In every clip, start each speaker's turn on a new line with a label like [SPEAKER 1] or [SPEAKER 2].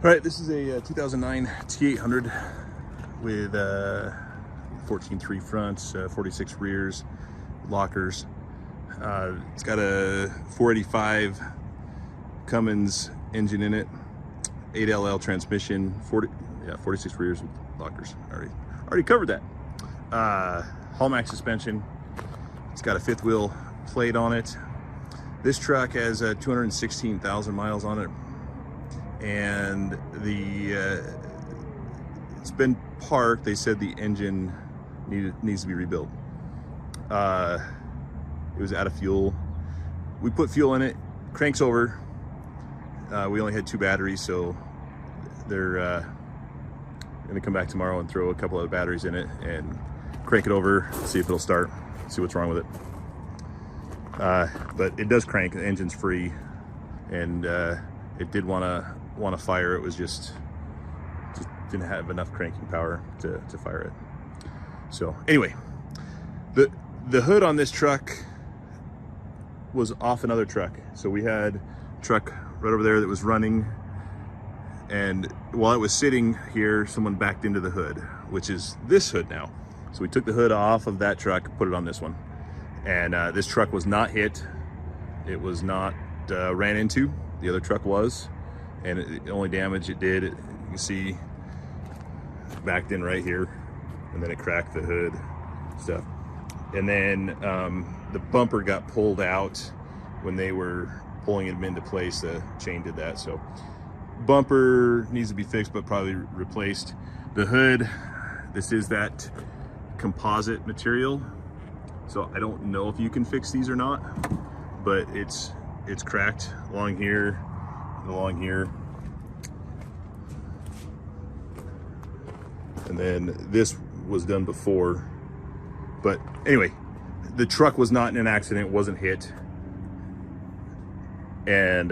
[SPEAKER 1] All right, this is a 2009 T800 with 14.3 fronts, 46 rears, lockers. It's got a 485 Cummins engine in it, 8LL transmission, 46 rears with lockers. Already covered that. Hallmax suspension. It's got a fifth wheel plate on it. This truck has 216,000 miles on it, and it's been parked. They said the engine needs to be rebuilt. It was out of fuel. We put fuel in it, cranks over. We only had 2 batteries, so they're gonna come back tomorrow and throw a couple of batteries in it and crank it over, see if it'll start, see what's wrong with it. But it does crank. The engine's free, and it did want to fire. It was just didn't have enough cranking power to fire it. So anyway, the hood on this truck was off another truck. So we had a truck right over there that was running, and while it was sitting here, someone backed into the hood, which is this hood now. So we took the hood off of that truck, put it on this one, and this truck was not hit. It was not ran into. The other truck was, and the only damage it did, you can see, backed in right here, and then it cracked the hood stuff. And then the bumper got pulled out when they were pulling it into place. The chain did that, so bumper needs to be fixed, but probably replaced. The hood, this is that composite material, so I don't know if you can fix these or not, but it's cracked along here and along here. And then this was done before. But anyway, the truck was not in an accident, wasn't hit. And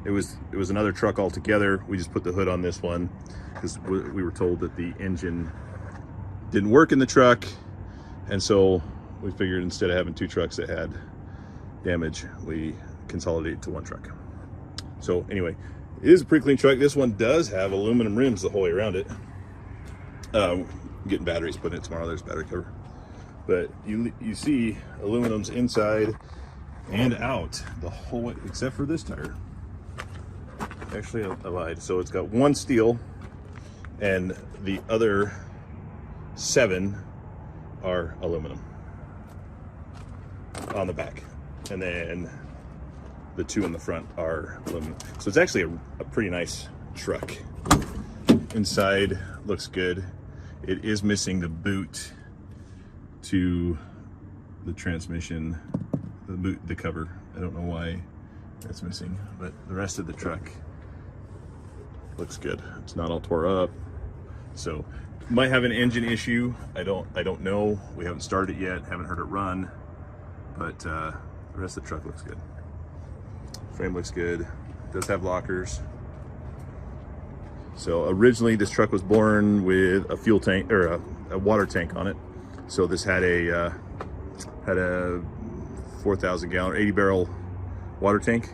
[SPEAKER 1] it was another truck altogether. We just put the hood on this one because we were told that the engine didn't work in the truck. And so we figured instead of having 2 trucks that had damage, we consolidated to 1 truck. So anyway, it is a pretty clean truck. This one does have aluminum rims the whole way around it. Getting batteries put in it tomorrow. There's battery cover, but you see aluminum's inside and out the whole way, except for this tire. Actually, I lied. So it's got 1 steel, and the other 7 are aluminum on the back, and then the 2 in the front are aluminum. So it's actually a pretty nice truck. Inside looks good. It is missing the boot to the transmission, the cover. I don't know why that's missing, but the rest of the truck looks good. It's not all tore up. So might have an engine issue. I don't know. We haven't started it yet. Haven't heard it run, but the rest of the truck looks good. Frame looks good. It does have lockers. So originally this truck was born with a fuel tank, or a water tank on it. So this had a 4,000 gallon, 80 barrel water tank.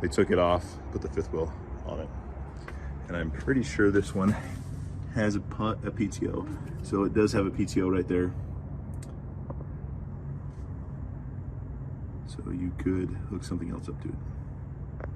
[SPEAKER 1] They took it off, put the fifth wheel on it. And I'm pretty sure this one has a PTO. So it does have a PTO right there. So you could hook something else up to it.